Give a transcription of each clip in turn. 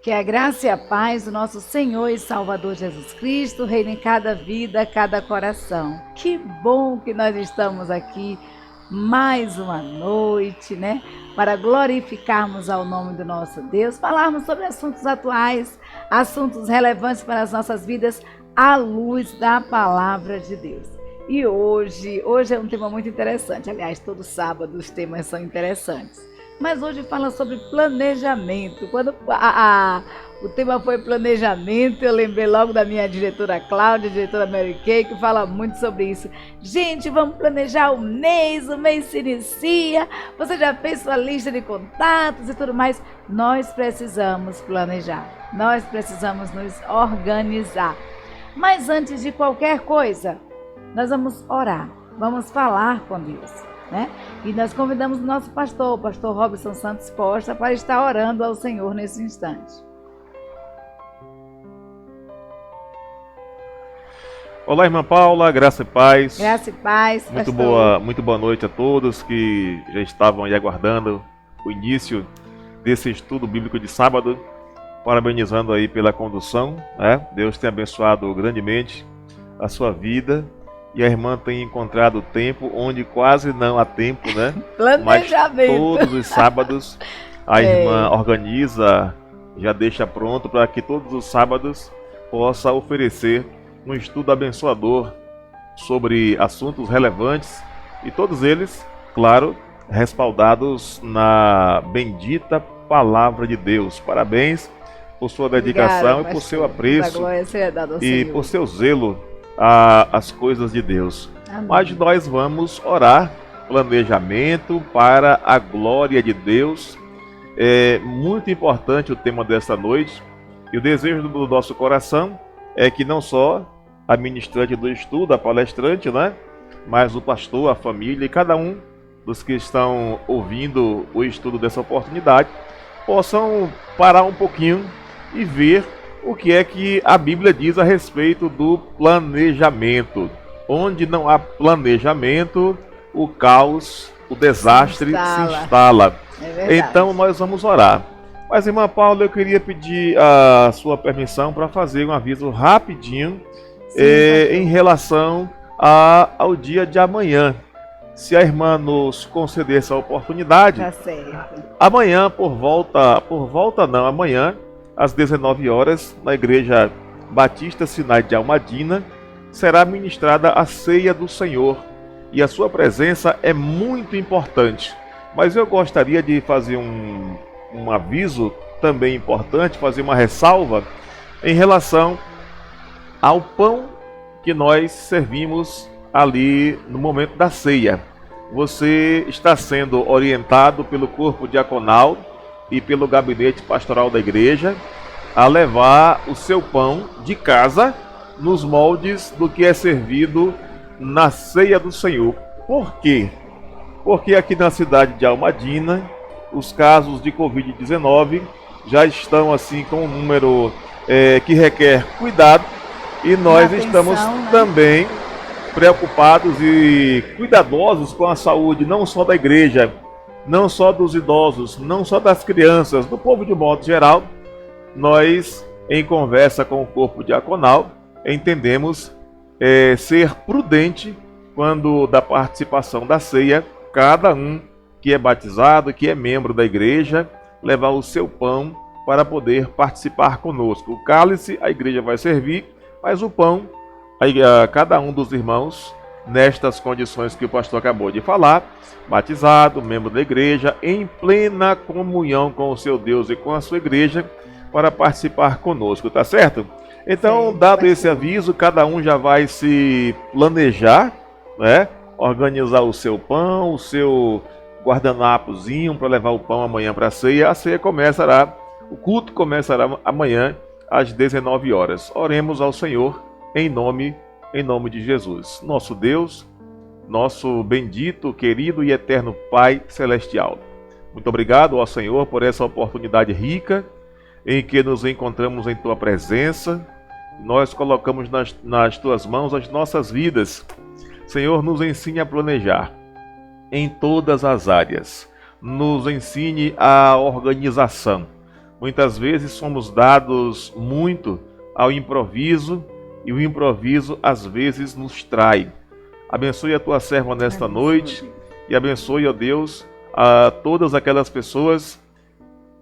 Que a graça e a paz do nosso Senhor e Salvador Jesus Cristo reine em cada vida, cada coração. Que bom que nós estamos aqui mais uma noite, né? Para glorificarmos ao nome do nosso Deus, falarmos sobre assuntos atuais, assuntos relevantes para as nossas vidas, à luz da palavra de Deus. E hoje é um tema muito interessante. Aliás, todo sábado os temas são interessantes. Mas hoje fala sobre planejamento. Quando o tema foi planejamento, eu lembrei logo da minha diretora Cláudia, diretora Mary Kay, que fala muito sobre isso. Gente, vamos planejar o mês se inicia, você já fez sua lista de contatos e tudo mais. Nós precisamos planejar, nós precisamos nos organizar. Mas antes de qualquer coisa, nós vamos orar, vamos falar com Deus, né? E nós convidamos o nosso pastor, o pastor Robson Santos Costa, para estar orando ao Senhor nesse instante. Olá, irmã Paula, graça e paz. Graça e paz, muito pastor. muito boa noite a todos que já estavam aí aguardando o início desse estudo bíblico de sábado. Parabenizando aí pela condução, né? Deus tem abençoado grandemente a sua vida. E a irmã tem encontrado tempo onde quase não há tempo, né? Planejamento. Mas todos os sábados a irmã organiza, já deixa pronto para que todos os sábados possa oferecer um estudo abençoador sobre assuntos relevantes e todos eles, claro, respaldados na bendita palavra de Deus. Parabéns por sua dedicação. Obrigada, e por seu apreço e por seu zelo as coisas de Deus. Amém. Mas nós vamos orar, planejamento para a glória de Deus. É muito importante o tema desta noite, e o desejo do nosso coração é que não só a ministrante do estudo, a palestrante, né, mas o pastor, a família e cada um dos que estão ouvindo o estudo dessa oportunidade possam parar um pouquinho e ver o que é que a Bíblia diz a respeito do planejamento. Onde não há planejamento, o caos, o desastre se instala. Então nós vamos orar. Mas, irmã Paula, eu queria pedir a sua permissão para fazer um aviso rapidinho em relação ao dia de amanhã. Se a irmã nos conceder essa oportunidade, tá certo. Amanhã, amanhã, às 19 horas, na Igreja Batista Sinai de Almadina, será ministrada a Ceia do Senhor. E a sua presença é muito importante. Mas eu gostaria de fazer um aviso também importante, fazer uma ressalva em relação ao pão que nós servimos ali no momento da ceia. Você está sendo orientado pelo corpo diaconal e pelo gabinete pastoral da igreja a levar o seu pão de casa nos moldes do que é servido na ceia do Senhor. Por quê? Porque aqui na cidade de Almadina, os casos de Covid-19 já estão assim com um número que requer cuidado, e nós estamos também preocupados e cuidadosos com a saúde não só da igreja, não só dos idosos, não só das crianças, do povo de modo geral. Nós, em conversa com o corpo diaconal, entendemos ser prudente quando da participação da ceia, cada um que é batizado, que é membro da igreja, levar o seu pão para poder participar conosco. O cálice a igreja vai servir, mas o pão, cada um dos irmãos, nestas condições que o pastor acabou de falar, batizado, membro da igreja, em plena comunhão com o seu Deus e com a sua igreja, para participar conosco, tá certo? Então, sim, dado esse aviso, cada um já vai se planejar, né? Organizar o seu pão, o seu guardanapozinho para levar o pão amanhã para a ceia. A ceia começará, o culto começará amanhã às 19 horas. Oremos ao Senhor em nome de Jesus. Nosso Deus, nosso bendito, querido e eterno Pai Celestial. Muito obrigado ao Senhor por essa oportunidade rica em que nos encontramos em Tua presença. Nós colocamos nas Tuas mãos as nossas vidas. Senhor, nos ensine a planejar em todas as áreas. Nos ensine a organização. Muitas vezes somos dados muito ao improviso e o improviso às vezes nos trai. Abençoe a tua serva nesta noite e abençoe, ó Deus, a todas aquelas pessoas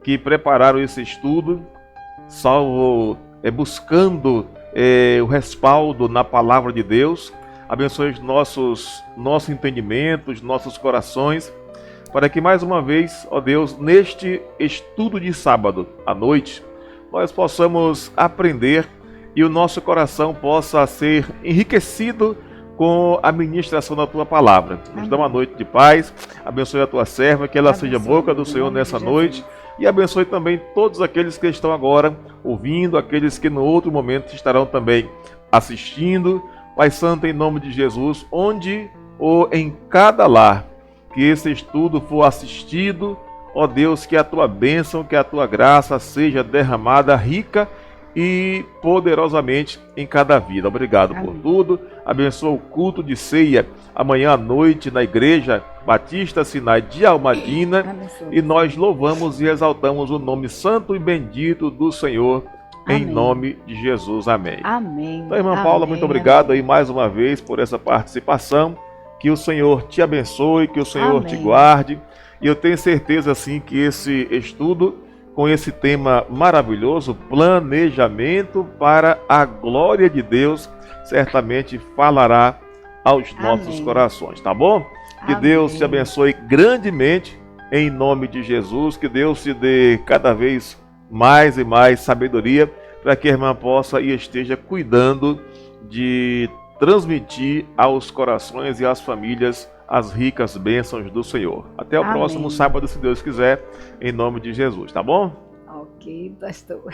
que prepararam esse estudo, buscando o respaldo na palavra de Deus. Abençoe nosso entendimento, os nossos corações, para que mais uma vez, ó Deus, neste estudo de sábado à noite, nós possamos aprender e o nosso coração possa ser enriquecido com a ministração da Tua palavra. Nos dá uma noite de paz, abençoe a Tua serva, que ela seja a boca do Senhor nessa noite, e abençoe também todos aqueles que estão agora ouvindo, aqueles que no outro momento estarão também assistindo. Pai Santo, em nome de Jesus, onde ou em cada lar que esse estudo for assistido, ó Deus, que a Tua bênção, que a Tua graça seja derramada rica e poderosamente em cada vida. Obrigado por tudo. Abençoa o culto de ceia amanhã à noite na Igreja Batista Sinai de Almadina. E nós louvamos e exaltamos o nome santo e bendito do Senhor, em nome de Jesus. Amém. Amém. Então, irmã Paula, muito obrigado aí mais uma vez por essa participação. Que o Senhor te abençoe, que o Senhor te guarde. E eu tenho certeza assim que esse estudo, com esse tema maravilhoso, planejamento para a glória de Deus, certamente falará aos nossos corações, tá bom? Que Deus te abençoe grandemente, em nome de Jesus, que Deus te dê cada vez mais e mais sabedoria, para que a irmã possa e esteja cuidando de transmitir aos corações e às famílias as ricas bênçãos do Senhor. Até o próximo sábado, se Deus quiser, em nome de Jesus, tá bom? Ok, pastor.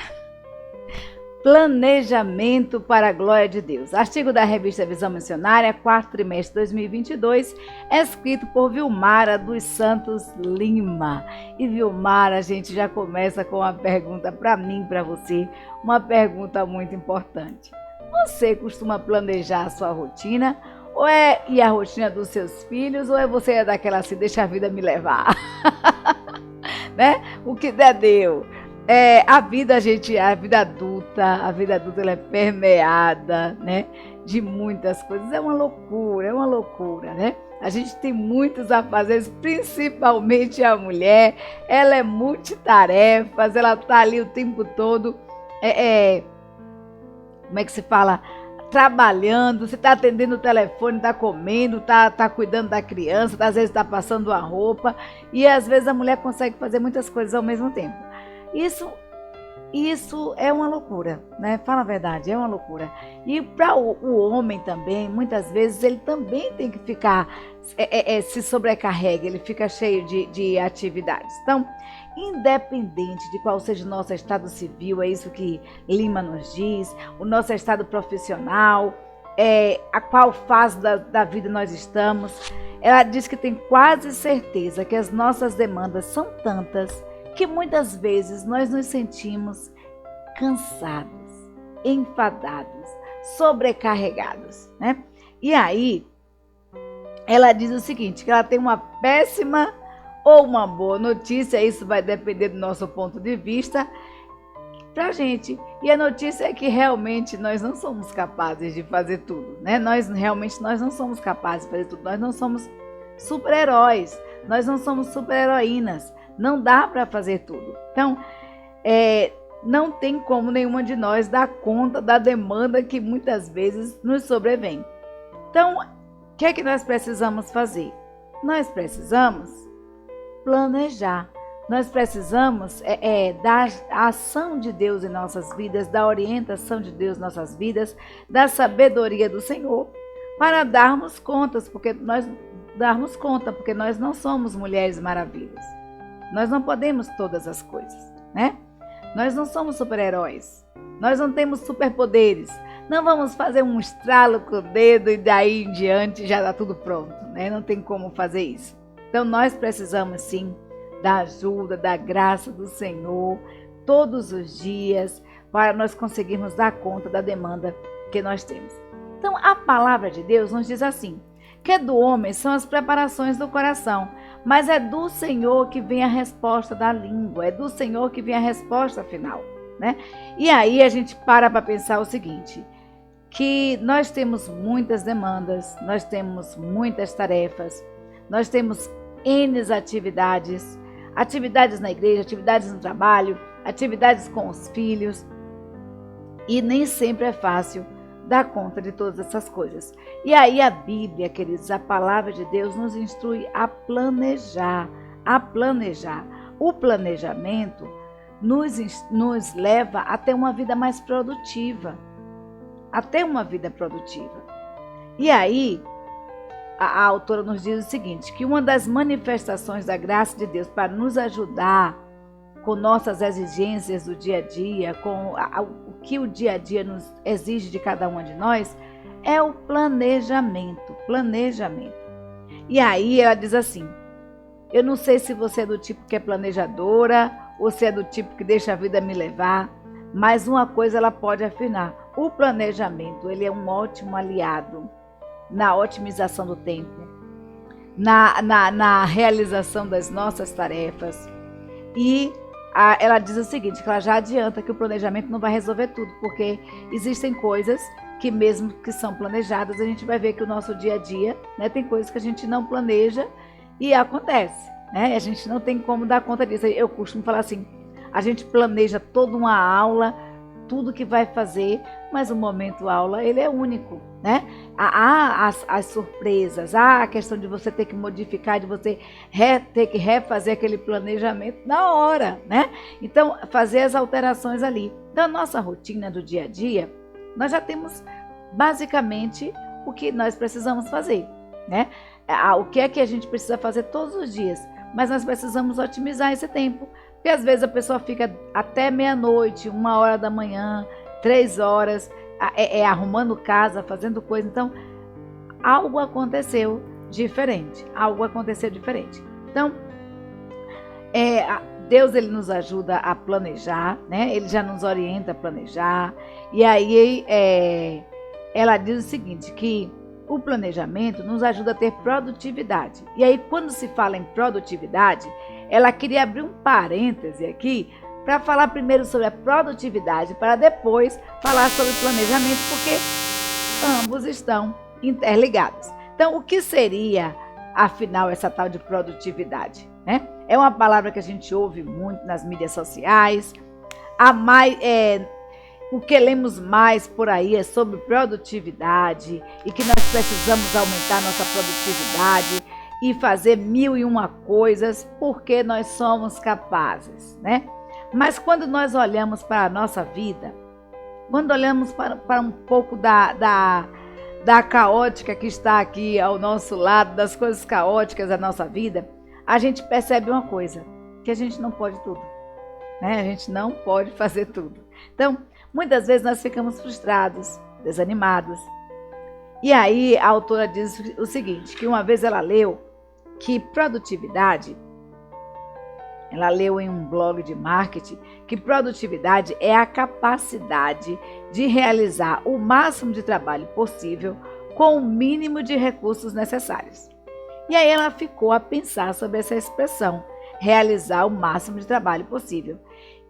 Planejamento para a glória de Deus. Artigo da revista Visão Missionária, 4º trimestre de 2022, escrito por Vilmara dos Santos Lima. E Vilmara, a gente já começa com uma pergunta para mim, para você, uma pergunta muito importante. Você costuma planejar a sua rotina? Ou e a rotina dos seus filhos, ou você é daquela assim, deixa a vida me levar? Né? O que der, deu. A vida adulta ela é permeada, né, de muitas coisas. É uma loucura, né? A gente tem muitos afazeres, principalmente a mulher. Ela é multitarefas, ela tá ali o tempo todo, como é que se fala? Trabalhando, você está atendendo o telefone, está comendo, está cuidando da criança, às vezes está passando a roupa, e às vezes a mulher consegue fazer muitas coisas ao mesmo tempo. Isso é uma loucura, né? Fala a verdade, é uma loucura. E para o homem também, muitas vezes ele também tem que ficar, se sobrecarrega, ele fica cheio de atividades. Então, independente de qual seja o nosso estado civil, é isso que Lima nos diz, o nosso estado profissional, a qual fase da vida nós estamos, ela diz que tem quase certeza que as nossas demandas são tantas que muitas vezes nós nos sentimos cansados, enfadados, sobrecarregados, né? E aí, ela diz o seguinte, que ela tem uma péssima ou uma boa notícia, isso vai depender do nosso ponto de vista, pra gente. E a notícia é que realmente nós não somos capazes de fazer tudo, né? Nós não somos capazes de fazer tudo, nós não somos super-heróis, nós não somos super-heroínas, não dá para fazer tudo. Então, não tem como nenhuma de nós dar conta da demanda que muitas vezes nos sobrevém. Então, o que é que nós precisamos fazer? Nós precisamos planejar. Nós precisamos da ação de Deus em nossas vidas, da orientação de Deus em nossas vidas, da sabedoria do Senhor, para darmos conta, porque nós não somos mulheres maravilhas. Nós não podemos todas as coisas, né? Nós não somos super-heróis. Nós não temos superpoderes. Não vamos fazer um estralo com o dedo e daí em diante já está tudo pronto, né? Não tem como fazer isso. Então nós precisamos sim da ajuda, da graça do Senhor todos os dias para nós conseguirmos dar conta da demanda que nós temos. Então a palavra de Deus nos diz assim, que do homem são as preparações do coração, mas é do Senhor que vem a resposta da língua, é do Senhor que vem a resposta final, né? E aí a gente para pensar o seguinte, que nós temos muitas demandas, nós temos muitas tarefas, nós temos N atividades, atividades na igreja, atividades no trabalho, atividades com os filhos, e nem sempre é fácil dar conta de todas essas coisas. E aí a Bíblia, queridos, a palavra de Deus nos instrui a planejar, a planejar. O planejamento nos leva a ter uma vida mais produtiva, a ter uma vida produtiva. E aí a autora nos diz o seguinte, que uma das manifestações da graça de Deus para nos ajudar com nossas exigências do dia a dia, com o que o dia a dia nos exige de cada uma de nós, é o planejamento, planejamento. E aí ela diz assim, eu não sei se você é do tipo que é planejadora, ou se é do tipo que deixa a vida me levar, mas uma coisa ela pode afirmar, o planejamento, ele é um ótimo aliado na otimização do tempo, na realização das nossas tarefas. E ela diz o seguinte, que ela já adianta que o planejamento não vai resolver tudo, porque existem coisas que mesmo que são planejadas, a gente vai ver que o nosso dia a dia, né, tem coisas que a gente não planeja e acontece, né? A gente não tem como dar conta disso. Eu costumo falar assim, a gente planeja toda uma aula, tudo que vai fazer, mas o momento aula, ele é único, né? Há as surpresas, há a questão de você ter que modificar, de você ter que refazer aquele planejamento na hora, né? Então, fazer as alterações ali. Da nossa rotina do dia a dia, nós já temos basicamente o que nós precisamos fazer, né? O que é que a gente precisa fazer todos os dias, mas nós precisamos otimizar esse tempo. Porque às vezes a pessoa fica até meia-noite, 1h da manhã, 3 horas, arrumando casa, fazendo coisa. Então, algo aconteceu diferente. Algo aconteceu diferente. Então, Deus ele nos ajuda a planejar, né? Ele já nos orienta a planejar. E aí ela diz o seguinte, que o planejamento nos ajuda a ter produtividade. E aí, quando se fala em produtividade, ela queria abrir um parêntese aqui para falar primeiro sobre a produtividade, para depois falar sobre planejamento, porque ambos estão interligados. Então, o que seria, afinal, essa tal de produtividade, né? É uma palavra que a gente ouve muito nas mídias sociais. O que lemos mais por aí é sobre produtividade e que nós precisamos aumentar nossa produtividade e fazer 1001 coisas porque nós somos capazes, né? Mas quando nós olhamos para a nossa vida, quando olhamos para um pouco da caótica que está aqui ao nosso lado, das coisas caóticas da nossa vida, a gente percebe uma coisa, que a gente não pode tudo, né? A gente não pode fazer tudo. Então, muitas vezes nós ficamos frustrados, desanimados. E aí a autora diz o seguinte, que uma vez ela leu que produtividade, ela leu em um blog de marketing, que produtividade é a capacidade de realizar o máximo de trabalho possível com o mínimo de recursos necessários. E aí ela ficou a pensar sobre essa expressão, realizar o máximo de trabalho possível.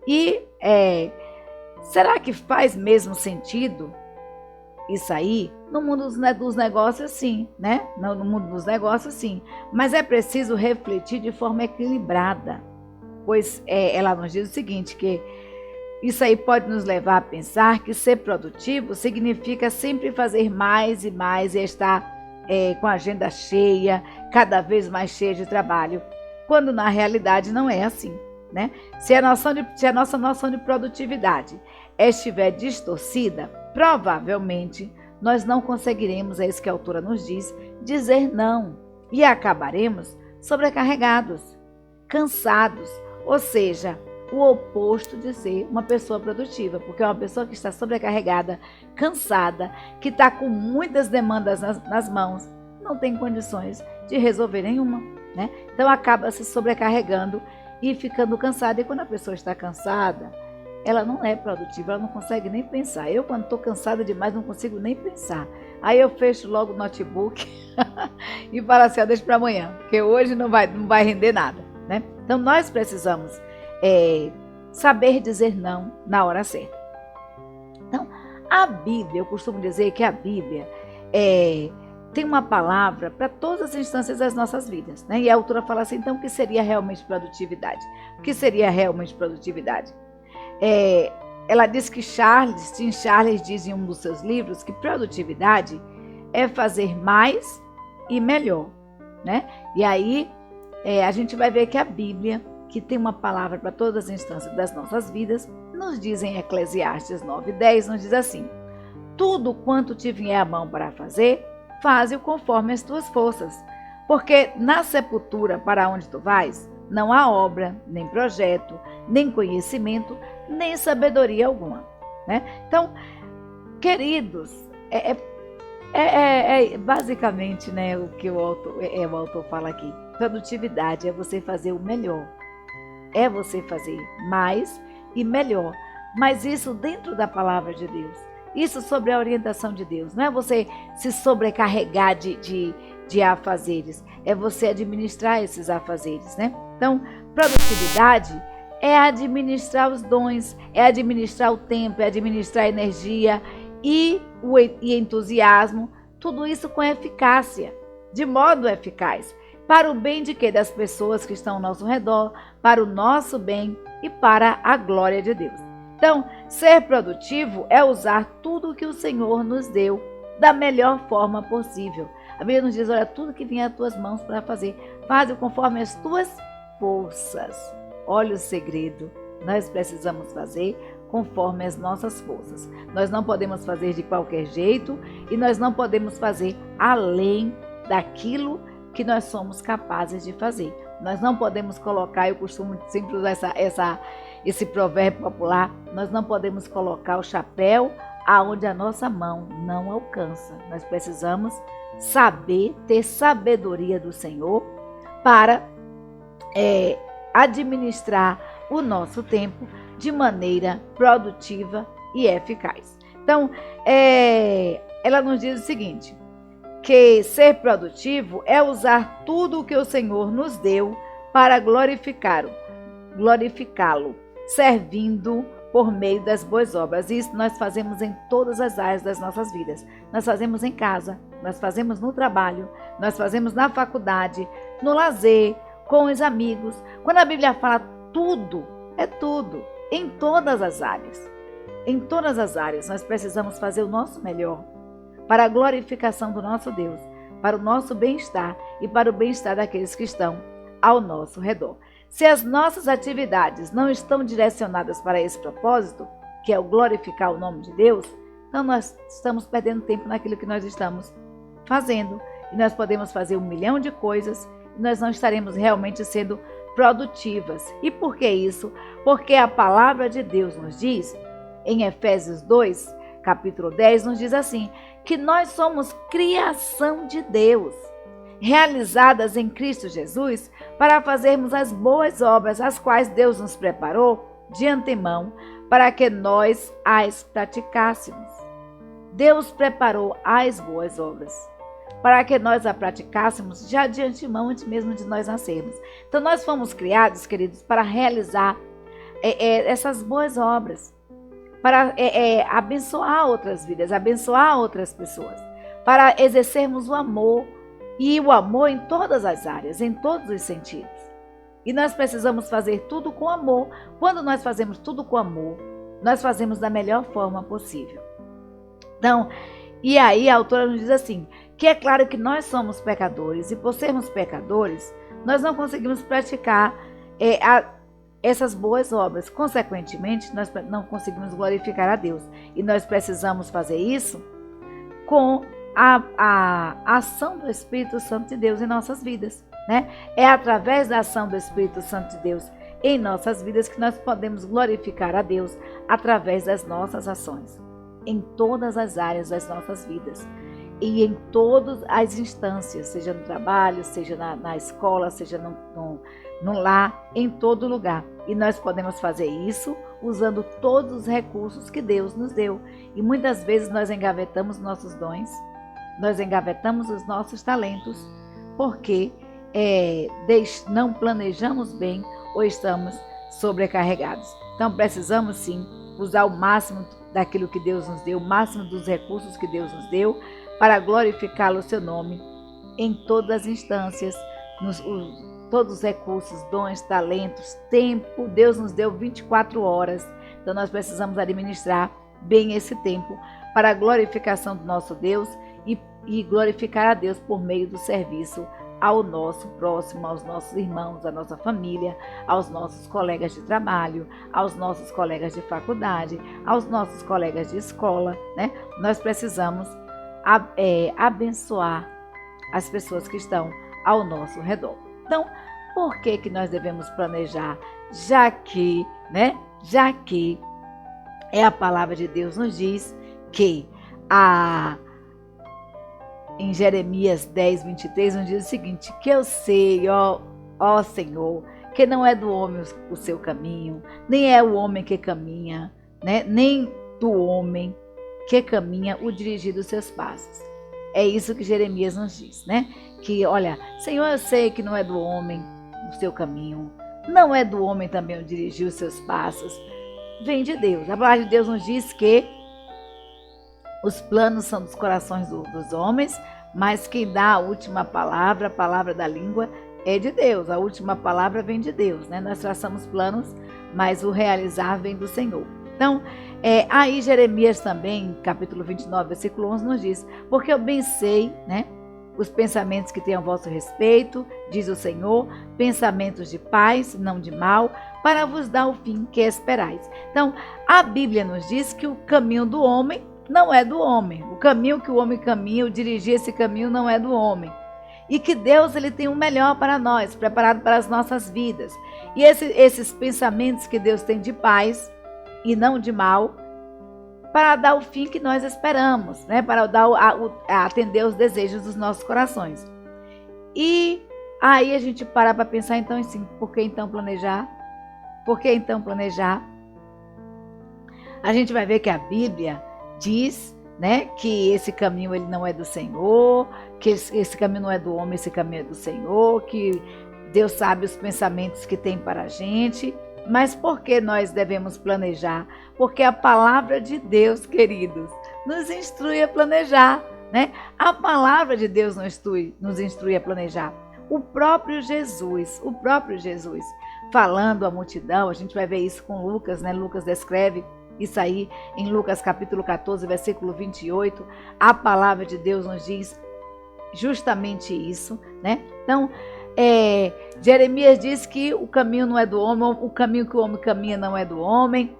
E será que faz mesmo sentido isso aí? No mundo dos negócios, sim, né? No mundo dos negócios, sim. Mas é preciso refletir de forma equilibrada, pois ela nos diz o seguinte, que isso aí pode nos levar a pensar que ser produtivo significa sempre fazer mais e mais e estar com a agenda cheia, cada vez mais cheia de trabalho, quando na realidade não é assim, né? Se a nossa noção de produtividade estiver distorcida, provavelmente nós não conseguiremos, é isso que a autora nos diz, dizer não e acabaremos sobrecarregados, cansados, ou seja, o oposto de ser uma pessoa produtiva, porque é uma pessoa que está sobrecarregada, cansada, que está com muitas demandas nas mãos, não tem condições de resolver nenhuma, né? Então acaba se sobrecarregando e ficando cansada, e quando a pessoa está cansada, ela não é produtiva, ela não consegue nem pensar. Eu, quando estou cansada demais, não consigo nem pensar. Aí eu fecho logo o notebook e fala assim, deixa para amanhã, porque hoje não vai render nada, né? Então nós precisamos saber dizer não na hora certa. Então, a Bíblia, eu costumo dizer que a Bíblia tem uma palavra para todas as instâncias das nossas vidas, né? E a autora fala assim, então, o que seria realmente produtividade? O que seria realmente produtividade? Ela diz que Tim Charles diz em um dos seus livros que produtividade é fazer mais e melhor, né? E aí a gente vai ver que a Bíblia, que tem uma palavra para todas as instâncias das nossas vidas, nos diz em Eclesiastes 9:10, nos diz assim, tudo quanto te vier à mão para fazer, faze-o conforme as tuas forças, porque na sepultura para onde tu vais, não há obra, nem projeto, nem conhecimento, nem sabedoria alguma, né? Então, queridos, basicamente, né, o que o autor fala aqui. Produtividade é você fazer o melhor, é você fazer mais e melhor, mas isso dentro da palavra de Deus, isso sobre a orientação de Deus, não é você se sobrecarregar de afazeres, é você administrar esses afazeres, né? Então, produtividade é administrar os dons, é administrar o tempo, é administrar a energia e entusiasmo, tudo isso com eficácia, de modo eficaz, para o bem de quê? Das pessoas que estão ao nosso redor, para o nosso bem e para a glória de Deus. Então, ser produtivo é usar tudo o que o Senhor nos deu da melhor forma possível. A Bíblia nos diz, olha, tudo que vier às tuas mãos para fazer, faz-o conforme as tuas forças. Olha o segredo, nós precisamos fazer conforme as nossas forças. Nós não podemos fazer de qualquer jeito e nós não podemos fazer além daquilo que nós somos capazes de fazer. Nós não podemos colocar, eu costumo sempre usar esse provérbio popular, nós não podemos colocar o chapéu aonde a nossa mão não alcança. Nós precisamos saber, ter sabedoria do Senhor para administrar o nosso tempo de maneira produtiva e eficaz. Então, ela nos diz o seguinte, que ser produtivo é usar tudo o que o Senhor nos deu para glorificá-lo, servindo por meio das boas obras. Isso nós fazemos em todas as áreas das nossas vidas. Nós fazemos em casa, nós fazemos no trabalho, nós fazemos na faculdade, no lazer, com os amigos. Quando a Bíblia fala tudo, é tudo, em todas as áreas. Em todas as áreas nós precisamos fazer o nosso melhor para a glorificação do nosso Deus, para o nosso bem-estar e para o bem-estar daqueles que estão ao nosso redor. Se as nossas atividades não estão direcionadas para esse propósito, que é o glorificar o nome de Deus, então nós estamos perdendo tempo naquilo que nós estamos fazendo. E nós podemos fazer 1 milhão de coisas e nós não estaremos realmente sendo produtivas. E por que isso? Porque a palavra de Deus nos diz, em Efésios 2, capítulo 10, nos diz assim, que nós somos criação de Deus, realizadas em Cristo Jesus, para fazermos as boas obras, as quais Deus nos preparou de antemão, para que nós as praticássemos. Deus preparou as boas obras, para que nós a praticássemos já de antemão, antes mesmo de nós nascermos. Então nós fomos criados, queridos, para realizar essas boas obras, para abençoar outras vidas, abençoar outras pessoas, para exercermos o amor, e o amor em todas as áreas, em todos os sentidos. E nós precisamos fazer tudo com amor. Quando nós fazemos tudo com amor, nós fazemos da melhor forma possível. Então, e aí a autora nos diz assim, que é claro que nós somos pecadores, e por sermos pecadores, nós não conseguimos praticar essas boas obras. Consequentemente, nós não conseguimos glorificar a Deus. E nós precisamos fazer isso com a ação do Espírito Santo de Deus em nossas vidas, né? É através da ação do Espírito Santo de Deus em nossas vidas que nós podemos glorificar a Deus através das nossas ações, em todas as áreas das nossas vidas e em todas as instâncias, seja no trabalho, seja na escola, seja no lar, em todo lugar. E nós podemos fazer isso usando todos os recursos que Deus nos deu. E muitas vezes nós engavetamos nossos dons, nós engavetamos os nossos talentos porque não planejamos bem ou estamos sobrecarregados. Então precisamos sim usar o máximo daquilo que Deus nos deu, o máximo dos recursos que Deus nos deu, para glorificá-lo, o seu nome, em todas as instâncias, todos os recursos, dons, talentos, tempo. Deus nos deu 24 horas, então nós precisamos administrar bem esse tempo para a glorificação do nosso Deus e glorificar a Deus por meio do serviço ao nosso próximo, aos nossos irmãos, à nossa família, aos nossos colegas de trabalho, aos nossos colegas de faculdade, aos nossos colegas de escola, né? Nós precisamos abençoar as pessoas que estão ao nosso redor. Então, por que nós devemos planejar? Já que a palavra de Deus nos diz que em Jeremias 10, 23, nos diz o seguinte: que eu sei, ó Senhor, que não é do homem o seu caminho, nem é o homem que caminha, né? Nem do homem que caminha o dirigir dos seus passos. É isso que Jeremias nos diz, né? Que, olha, Senhor, eu sei que não é do homem o seu caminho, não é do homem também o dirigir os seus passos, vem de Deus. A palavra de Deus nos diz que os planos são dos corações dos homens, mas quem dá a última palavra, a palavra da língua, é de Deus. A última palavra vem de Deus, né? Nós traçamos planos, mas o realizar vem do Senhor. Então, aí Jeremias também, capítulo 29, versículo 11, nos diz: porque eu bem sei, né, os pensamentos que tenho a vosso respeito, diz o Senhor, pensamentos de paz, não de mal, para vos dar o fim que esperais. Então, a Bíblia nos diz que o caminho do homem não é do homem. O caminho que o homem caminha, o dirigir esse caminho não é do homem. E que Deus ele tem o melhor para nós, preparado para as nossas vidas. E esses pensamentos que Deus tem de paz e não de mal, para dar o fim que nós esperamos, né? Para atender os desejos dos nossos corações. E aí a gente para pensar então assim, por que então planejar? Por que então planejar? A gente vai ver que a Bíblia diz, né, que esse caminho ele não é do Senhor, que esse caminho não é do homem, esse caminho é do Senhor, que Deus sabe os pensamentos que tem para a gente. Mas por que nós devemos planejar? Porque a palavra de Deus, queridos, nos instrui a planejar, né? A palavra de Deus nos instrui a planejar. O próprio Jesus, falando à multidão, a gente vai ver isso com Lucas, né? Lucas descreve isso aí em Lucas capítulo 14, versículo 28. A palavra de Deus nos diz justamente isso, né? Então, Jeremias diz que o caminho não é do homem, o caminho que o homem caminha não é do homem,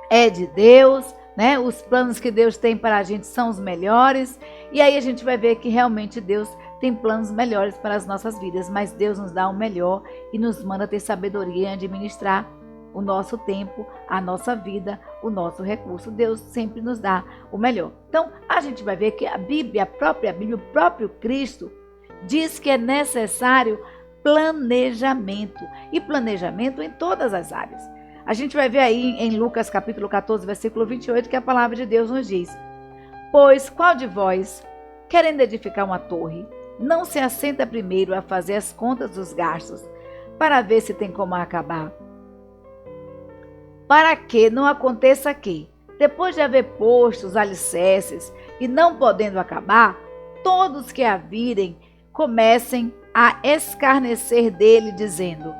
é de Deus, né? Os planos que Deus tem para a gente são os melhores. E aí a gente vai ver que realmente Deus tem planos melhores para as nossas vidas, mas Deus nos dá o melhor e nos manda ter sabedoria em administrar o nosso tempo, a nossa vida, o nosso recurso. Deus sempre nos dá o melhor. Então, a gente vai ver que a Bíblia, a própria Bíblia, o próprio Cristo, diz que é necessário planejamento. E planejamento em todas as áreas. A gente vai ver aí em Lucas capítulo 14, versículo 28, que a palavra de Deus nos diz: pois qual de vós, querendo edificar uma torre, não se assenta primeiro a fazer as contas dos gastos, para ver se tem como acabar? Para que não aconteça que, depois de haver posto os alicerces e não podendo acabar, todos que a virem comecem a escarnecer dele, dizendo: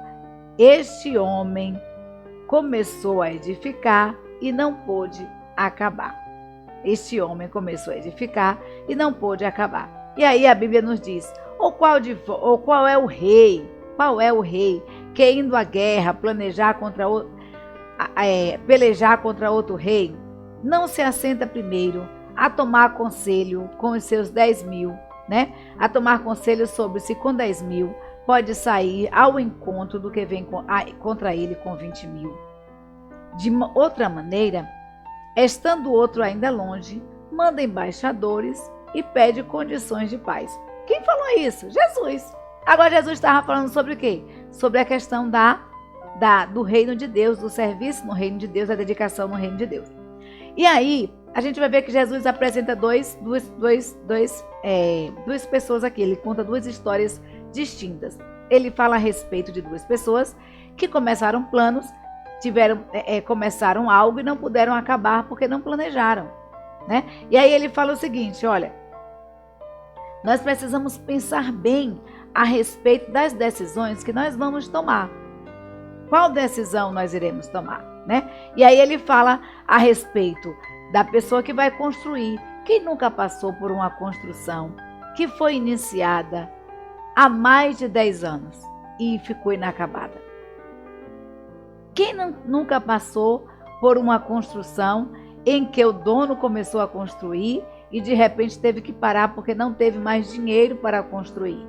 este homem começou a edificar e não pôde acabar. Este homem começou a edificar e não pôde acabar. E aí a Bíblia nos diz: qual é o rei? Qual é o rei que, indo à guerra, pelejar contra outro rei, não se assenta primeiro a tomar conselho com os seus 10.000, né? A tomar conselho sobre se com 10.000 pode sair ao encontro do que vem contra ele com 20.000. De outra maneira, estando o outro ainda longe, manda embaixadores e pede condições de paz. Quem falou isso? Jesus. Agora Jesus estava falando sobre o quê? Sobre a questão do reino de Deus, do serviço no reino de Deus, da dedicação no reino de Deus. E aí, a gente vai ver que Jesus apresenta duas pessoas aqui. Ele conta duas histórias distintas. Ele fala a respeito de duas pessoas que começaram planos, começaram algo e não puderam acabar porque não planejaram, né? E aí ele fala o seguinte, olha, nós precisamos pensar bem a respeito das decisões que nós vamos tomar. Qual decisão nós iremos tomar, né? E aí ele fala a respeito da pessoa que vai construir. Quem nunca passou por uma construção que foi iniciada há mais de 10 anos e ficou inacabada? Quem nunca passou por uma construção em que o dono começou a construir e de repente teve que parar porque não teve mais dinheiro para construir?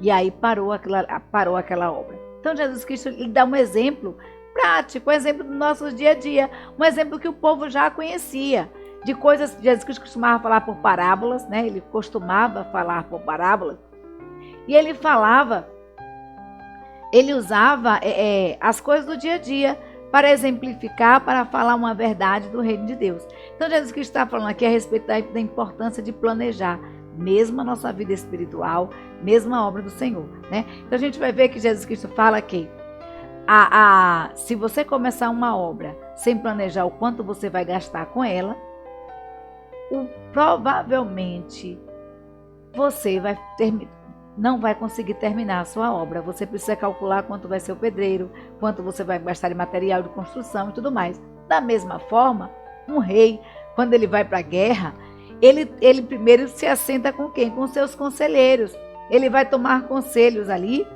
E aí parou aquela obra. Então Jesus Cristo ele dá um exemplo prático, um exemplo do nosso dia a dia, um exemplo que o povo já conhecia, de coisas que Jesus Cristo costumava falar por parábolas, né? Ele costumava falar por parábolas, e ele usava as coisas do dia a dia para exemplificar, para falar uma verdade do reino de Deus. Então Jesus Cristo está falando aqui a respeito da importância de planejar, mesmo a nossa vida espiritual, mesmo a obra do Senhor, né? Então a gente vai ver que Jesus Cristo fala que se você começar uma obra sem planejar o quanto você vai gastar com ela, provavelmente você não vai conseguir terminar a sua obra. Você precisa calcular quanto vai ser o pedreiro, quanto você vai gastar em material de construção e tudo mais. Da mesma forma, um rei, quando ele vai para a guerra, ele primeiro se assenta com quem? Com seus conselheiros. Ele vai tomar conselhos ali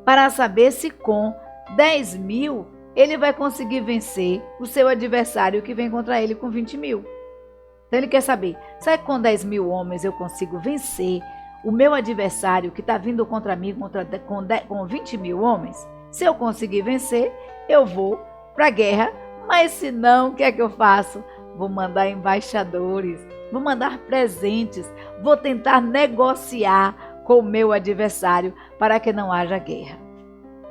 para saber se com 10 mil ele vai conseguir vencer o seu adversário que vem contra ele com 20 mil. Então ele quer saber, será que com 10 mil homens eu consigo vencer o meu adversário que está vindo contra mim com 20 mil homens? Se eu conseguir vencer, eu vou para a guerra, mas se não, o que é que eu faço? Vou mandar embaixadores, vou mandar presentes, vou tentar negociar com o meu adversário para que não haja guerra.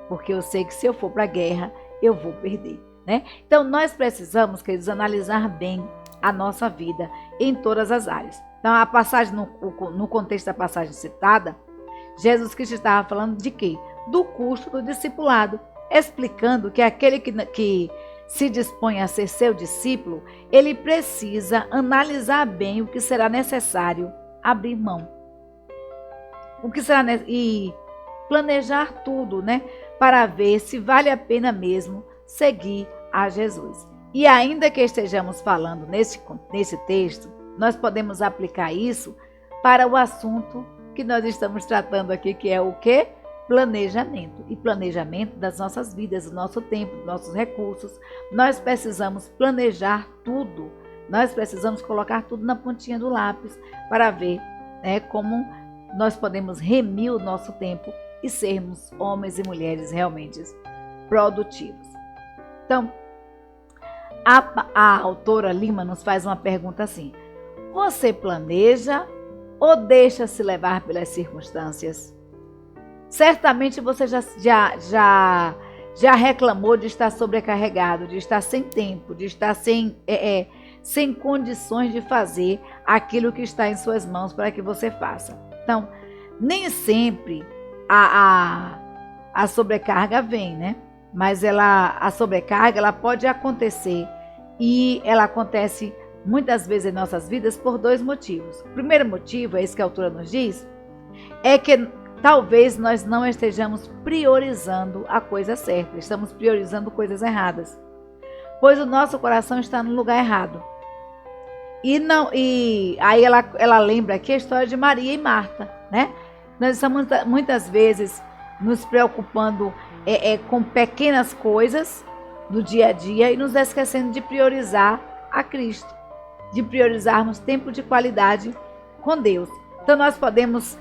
Porque eu sei que se eu for para a guerra, eu vou perder, né? Então nós precisamos, queridos, analisar bem a nossa vida em todas as áreas. Então a passagem, no contexto da passagem citada, Jesus Cristo estava falando de quê? Do custo do discipulado, explicando que aquele que se dispõe a ser seu discípulo, ele precisa analisar bem o que será necessário abrir mão. O que será e planejar tudo, né? Para ver se vale a pena mesmo seguir a Jesus. E ainda que estejamos falando nesse texto, nós podemos aplicar isso para o assunto que nós estamos tratando aqui, que é o quê? Planejamento. E planejamento das nossas vidas, do nosso tempo, dos nossos recursos. Nós precisamos planejar tudo. Nós precisamos colocar tudo na pontinha do lápis para ver, né, como nós podemos remir o nosso tempo e sermos homens e mulheres realmente produtivos. Então, a autora Lima nos faz uma pergunta assim: você planeja ou deixa se levar pelas circunstâncias? Certamente você já reclamou de estar sobrecarregado, de estar sem tempo, de estar sem condições de fazer aquilo que está em suas mãos para que você faça. Então, nem sempre a sobrecarga vem, né? Mas a sobrecarga ela pode acontecer, e ela acontece muitas vezes em nossas vidas por dois motivos. O primeiro motivo, é isso que a autora nos diz, é que talvez nós não estejamos priorizando a coisa certa, estamos priorizando coisas erradas, pois o nosso coração está no lugar errado. E aí ela lembra aqui a história de Maria e Marta, né? Nós estamos muitas vezes nos preocupando com pequenas coisas do dia a dia e nos esquecendo de priorizar a Cristo, de priorizarmos tempo de qualidade com Deus. Então nós podemos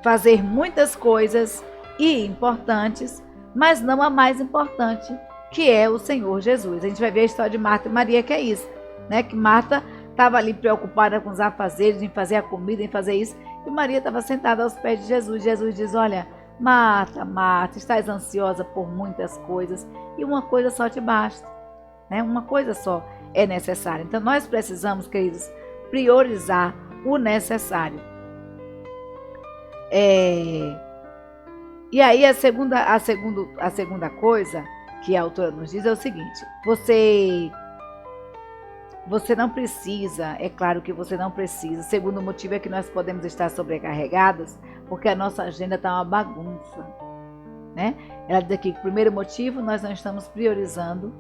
fazer muitas coisas importantes, mas não a mais importante, que é o Senhor Jesus. A gente vai ver a história de Marta e Maria, que é isso, né? Que Marta estava ali preocupada com os afazeres, em fazer a comida, em fazer isso, e Maria estava sentada aos pés de Jesus. Jesus diz: olha, Marta, Marta, estás ansiosa por muitas coisas e uma coisa só te basta, né? Uma coisa só é necessário. Então nós precisamos, queridos, priorizar o necessário. E aí a segunda coisa que a autora nos diz é o seguinte: você não precisa, é claro que você não precisa. O segundo motivo é que nós podemos estar sobrecarregadas porque a nossa agenda está uma bagunça, né? Ela diz aqui que o primeiro motivo, nós não estamos priorizando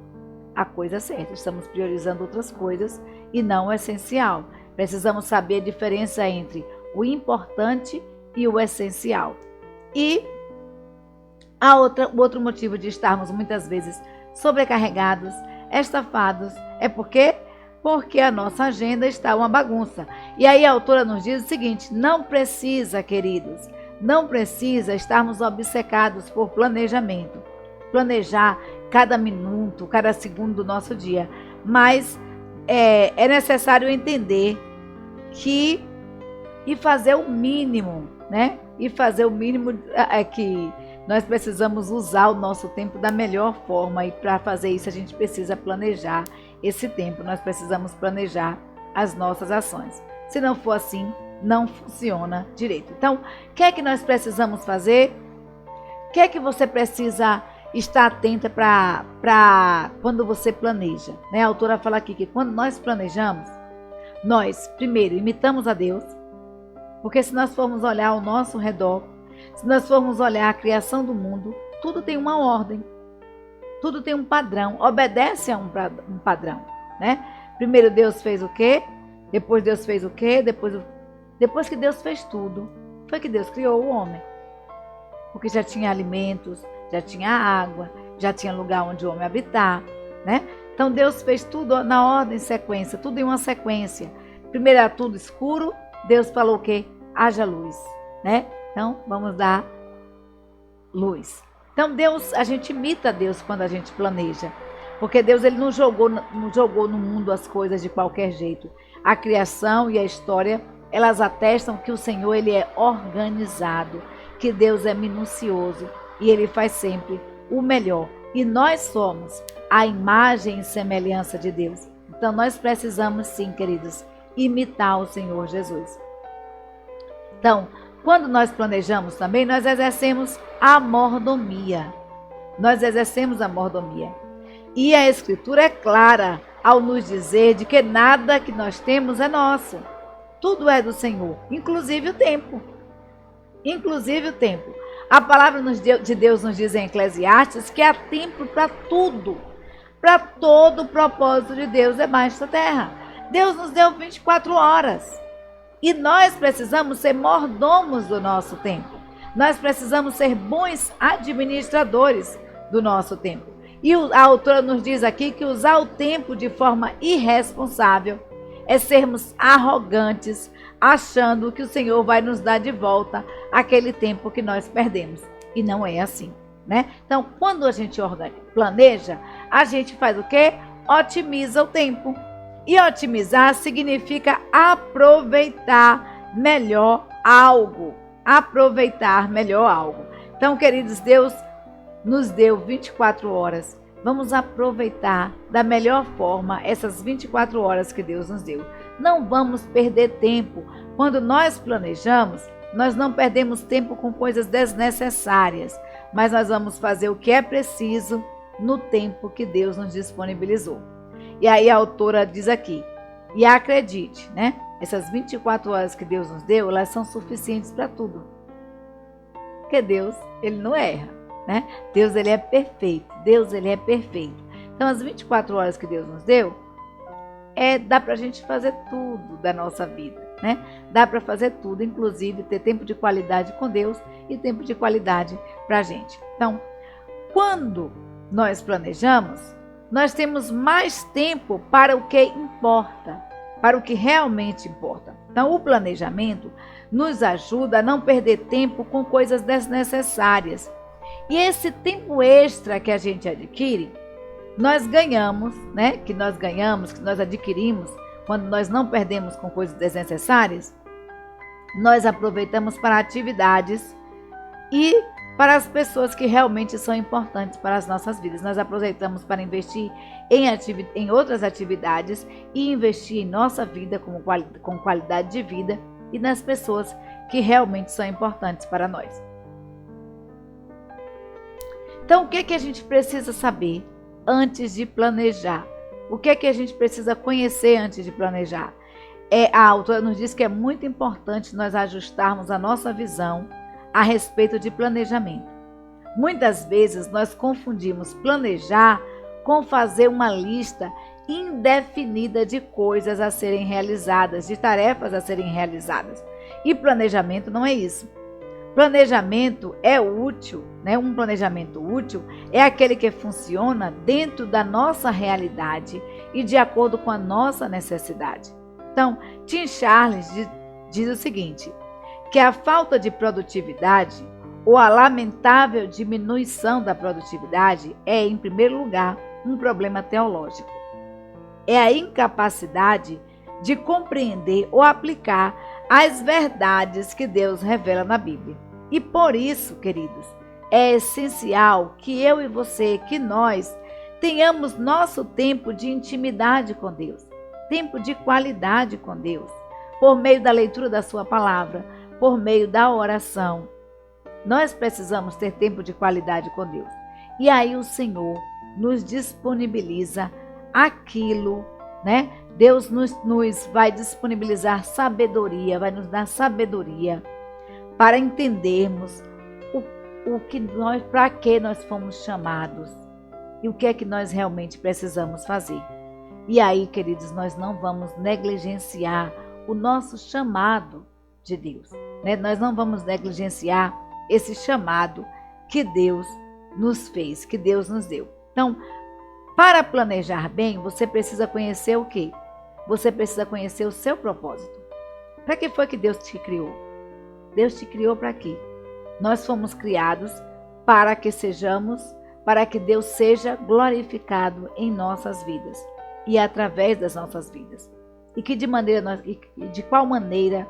a coisa certa, estamos priorizando outras coisas e não o essencial. Precisamos saber a diferença entre o importante e o essencial. E o outro motivo de estarmos muitas vezes sobrecarregados, estafados, é porque a nossa agenda está uma bagunça. E aí a autora nos diz o seguinte: não precisa, queridos, não precisa estarmos obcecados por planejamento, planejar cada minuto, cada segundo do nosso dia, mas é necessário entender que e fazer o mínimo, né? E fazer o mínimo é que nós precisamos usar o nosso tempo da melhor forma, e para fazer isso a gente precisa planejar esse tempo, nós precisamos planejar as nossas ações. Se não for assim, não funciona direito. Então, o que é que nós precisamos fazer? O que é que você precisa estar atenta para quando você planeja? Né? A autora fala aqui que quando nós planejamos, nós primeiro imitamos a Deus, porque se nós formos olhar ao nosso redor, se nós formos olhar a criação do mundo, tudo tem uma ordem, tudo tem um padrão, obedece a um padrão, né? Primeiro Deus fez o quê? Depois Deus fez o quê? Depois que Deus fez tudo, foi que Deus criou o homem. Porque já tinha alimentos, já tinha água, já tinha lugar onde o homem habitar, né? Então Deus fez tudo na ordem, sequência, tudo em uma sequência. Primeiro era tudo escuro, Deus falou o quê? Haja luz, né? Então vamos dar luz. Então Deus, a gente imita Deus quando a gente planeja, porque Deus ele não jogou no mundo as coisas de qualquer jeito. A criação e a história, elas atestam que o Senhor ele é organizado, que Deus é minucioso e ele faz sempre o melhor. E nós somos a imagem e semelhança de Deus. Então nós precisamos sim, queridos, imitar o Senhor Jesus. Então, quando nós planejamos também, nós exercemos a mordomia. Nós exercemos a mordomia. E a Escritura é clara ao nos dizer de que nada que nós temos é nosso. Tudo é do Senhor, inclusive o tempo. Inclusive o tempo. A palavra de Deus nos diz em Eclesiastes que há tempo para tudo. Para todo o propósito de Deus debaixo da terra. Deus nos deu 24 horas. E nós precisamos ser mordomos do nosso tempo. Nós precisamos ser bons administradores do nosso tempo. E a autora nos diz aqui que usar o tempo de forma irresponsável é sermos arrogantes, achando que o Senhor vai nos dar de volta aquele tempo que nós perdemos. E não é assim, né? Então, quando a gente planeja, a gente faz o quê? Otimiza o tempo. E otimizar significa aproveitar melhor algo. Aproveitar melhor algo. Então, queridos, Deus nos deu 24 horas. Vamos aproveitar da melhor forma essas 24 horas que Deus nos deu. Não vamos perder tempo. Quando nós planejamos, nós não perdemos tempo com coisas desnecessárias, mas nós vamos fazer o que é preciso no tempo que Deus nos disponibilizou. E aí a autora diz aqui, e acredite, né? Essas 24 horas que Deus nos deu, elas são suficientes para tudo. Porque Deus, ele não erra, né? Deus, ele é perfeito. Deus, ele é perfeito. Então, as 24 horas que Deus nos deu, dá para a gente fazer tudo da nossa vida, né? Dá para fazer tudo, inclusive ter tempo de qualidade com Deus e tempo de qualidade para a gente. Então, quando nós planejamos, nós temos mais tempo para o que importa, para o que realmente importa. Então, o planejamento nos ajuda a não perder tempo com coisas desnecessárias. E esse tempo extra que a gente adquire, nós ganhamos, né? Que nós adquirimos, quando nós não perdemos com coisas desnecessárias, nós aproveitamos para atividades e para as pessoas que realmente são importantes para as nossas vidas. Nós aproveitamos para investir em outras atividades e investir em nossa vida com qualidade de vida e nas pessoas que realmente são importantes para nós. Então, o que a gente precisa saber antes de planejar? O que a gente precisa conhecer antes de planejar? A autora nos diz que é muito importante nós ajustarmos a nossa visão a respeito de planejamento. Muitas vezes nós confundimos planejar com fazer uma lista indefinida de coisas a serem realizadas, de tarefas a serem realizadas. E planejamento não é isso. Planejamento é útil, né? Um planejamento útil é aquele que funciona dentro da nossa realidade e de acordo com a nossa necessidade. Então, Tim Charles diz o seguinte, que a falta de produtividade ou a lamentável diminuição da produtividade é, em primeiro lugar, um problema teológico. É a incapacidade de compreender ou aplicar as verdades que Deus revela na Bíblia. E por isso, queridos, é essencial que eu e você, que nós, tenhamos nosso tempo de intimidade com Deus, tempo de qualidade com Deus, por meio da leitura da sua palavra, por meio da oração. Nós precisamos ter tempo de qualidade com Deus. E aí o Senhor nos disponibiliza aquilo, né? Deus nos vai disponibilizar sabedoria, vai nos dar sabedoria para entendermos para que nós fomos chamados e o que é que nós realmente precisamos fazer. E aí, queridos, nós não vamos negligenciar o nosso chamado de Deus, né? Nós não vamos negligenciar esse chamado que Deus nos fez, que Deus nos deu. Então, para planejar bem, você precisa conhecer o quê? Você precisa conhecer o seu propósito. Para que foi que Deus te criou? Deus te criou para quê? Nós fomos criados para que Deus seja glorificado em nossas vidas e através das nossas vidas. E de qual maneira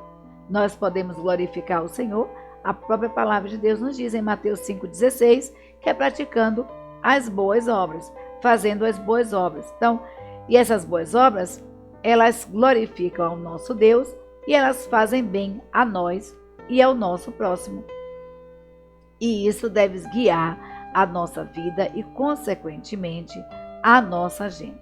nós podemos glorificar o Senhor? A própria palavra de Deus nos diz em Mateus 5,16, que é praticando as boas obras, fazendo as boas obras. Então, e essas boas obras, elas glorificam ao nosso Deus e elas fazem bem a nós e ao nosso próximo. E isso deve guiar a nossa vida e, consequentemente, a nossa agenda.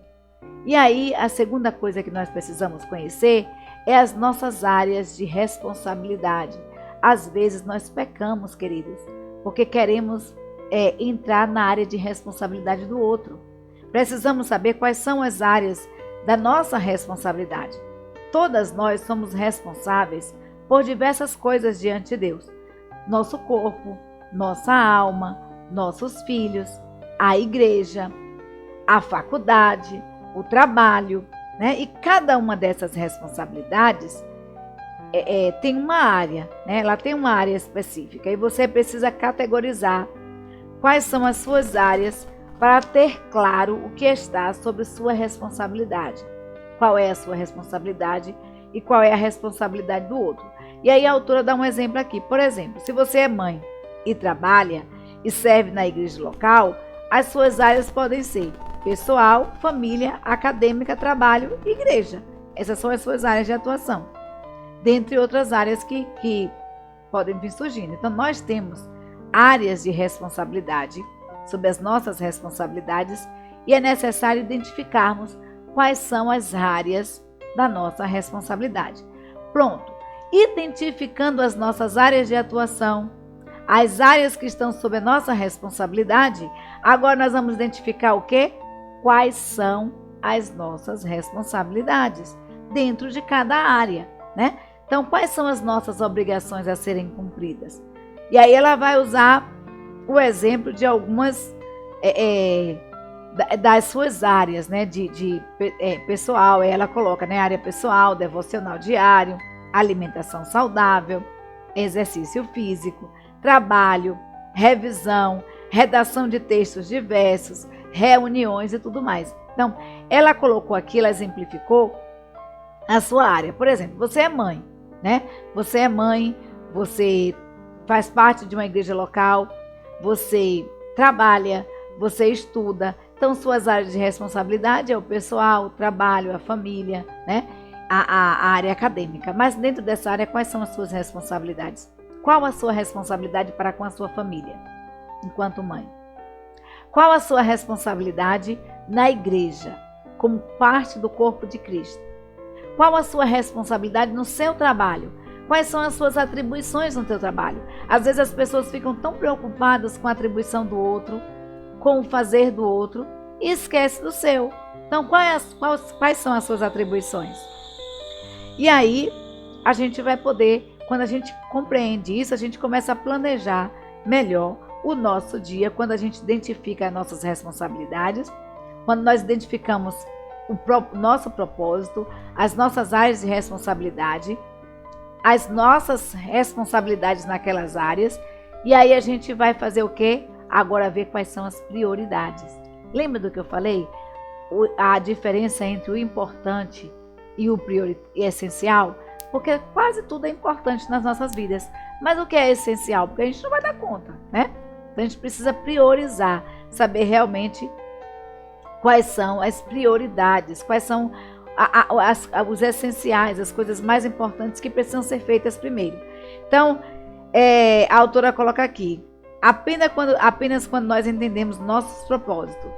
E aí, a segunda coisa que nós precisamos conhecer é as nossas áreas de responsabilidade. Às vezes nós pecamos, queridos, porque queremos entrar na área de responsabilidade do outro. Precisamos saber quais são as áreas da nossa responsabilidade. Todas nós somos responsáveis por diversas coisas diante de Deus. Nosso corpo, nossa alma, nossos filhos, a igreja, a faculdade, o trabalho, né? E cada uma dessas responsabilidades tem uma área, né? Ela tem uma área específica e você precisa categorizar quais são as suas áreas para ter claro o que está sobre sua responsabilidade. Qual é a sua responsabilidade e qual é a responsabilidade do outro. E aí a autora dá um exemplo aqui. Por exemplo, se você é mãe e trabalha e serve na igreja local, as suas áreas podem ser pessoal, família, acadêmica, trabalho e igreja. Essas são as suas áreas de atuação, dentre outras áreas que podem vir surgindo. Então, nós temos áreas de responsabilidade sobre as nossas responsabilidades e é necessário identificarmos quais são as áreas da nossa responsabilidade. Pronto. Identificando as nossas áreas de atuação, as áreas que estão sob a nossa responsabilidade, agora nós vamos identificar o quê? Quais são as nossas responsabilidades dentro de cada área, né? Então, quais são as nossas obrigações a serem cumpridas? E aí ela vai usar o exemplo de algumas das suas áreas, né? Pessoal, ela coloca, né? Área pessoal, devocional diário, alimentação saudável, exercício físico, trabalho, revisão, redação de textos diversos, reuniões e tudo mais. Então, ela colocou aqui, ela exemplificou a sua área. Por exemplo, você é mãe, né? Você é mãe, você faz parte de uma igreja local você trabalha, você estuda. Então, suas áreas de responsabilidade é o pessoal, o trabalho, a família, né? A área acadêmica. Mas dentro dessa área, quais são as suas responsabilidades? Qual a sua responsabilidade para com a sua família, enquanto mãe? Qual a sua responsabilidade na igreja, como parte do corpo de Cristo? Qual a sua responsabilidade no seu trabalho? Quais são as suas atribuições no seu trabalho? Às vezes as pessoas ficam tão preocupadas com a atribuição do outro, com o fazer do outro, e esquece do seu. Então, quais são as suas atribuições? E aí, a gente vai poder, quando a gente compreende isso, a gente começa a planejar melhor o nosso dia, quando a gente identifica as nossas responsabilidades, quando nós identificamos o nosso propósito, as nossas áreas de responsabilidade, as nossas responsabilidades naquelas áreas, e aí a gente vai fazer o quê? Agora ver quais são as prioridades. Lembra do que eu falei? A diferença entre o importante e o essencial? Porque quase tudo é importante nas nossas vidas. Mas o que é essencial? Porque a gente não vai dar conta, né? Então a gente precisa priorizar, saber realmente quais são as prioridades, quais são os essenciais, as coisas mais importantes que precisam ser feitas primeiro. Então, a autora coloca aqui, apenas quando nós entendemos nossos propósitos,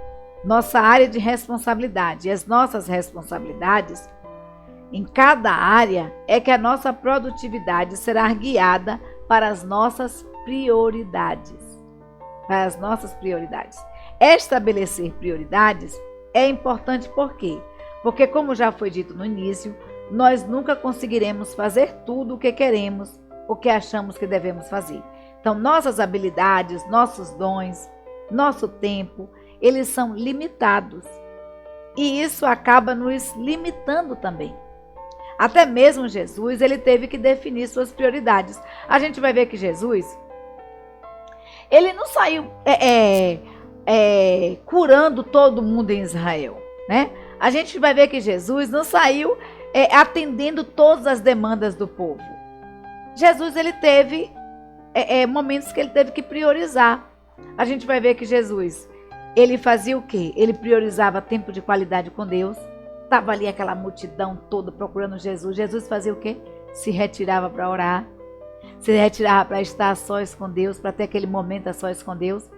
nossa área de responsabilidade e as nossas responsabilidades, em cada área é que a nossa produtividade será guiada para as nossas prioridades. Para as nossas prioridades. Estabelecer prioridades é importante por quê? Porque, como já foi dito no início, nós nunca conseguiremos fazer tudo o que queremos, o que achamos que devemos fazer. Então, nossas habilidades, nossos dons, nosso tempo, eles são limitados. E isso acaba nos limitando também. Até mesmo Jesus, ele teve que definir suas prioridades. A gente vai ver que Jesus, ele não saiu curando todo mundo em Israel, né? A gente vai ver que Jesus não saiu atendendo todas as demandas do povo. Jesus, ele teve momentos que ele teve que priorizar. A gente vai ver que Jesus, ele fazia o quê? Ele priorizava tempo de qualidade com Deus. Estava ali aquela multidão toda procurando Jesus. Jesus fazia o quê? Se retirava para orar. Se retirava para estar a sós com Deus, para ter aquele momento a sós com Deus.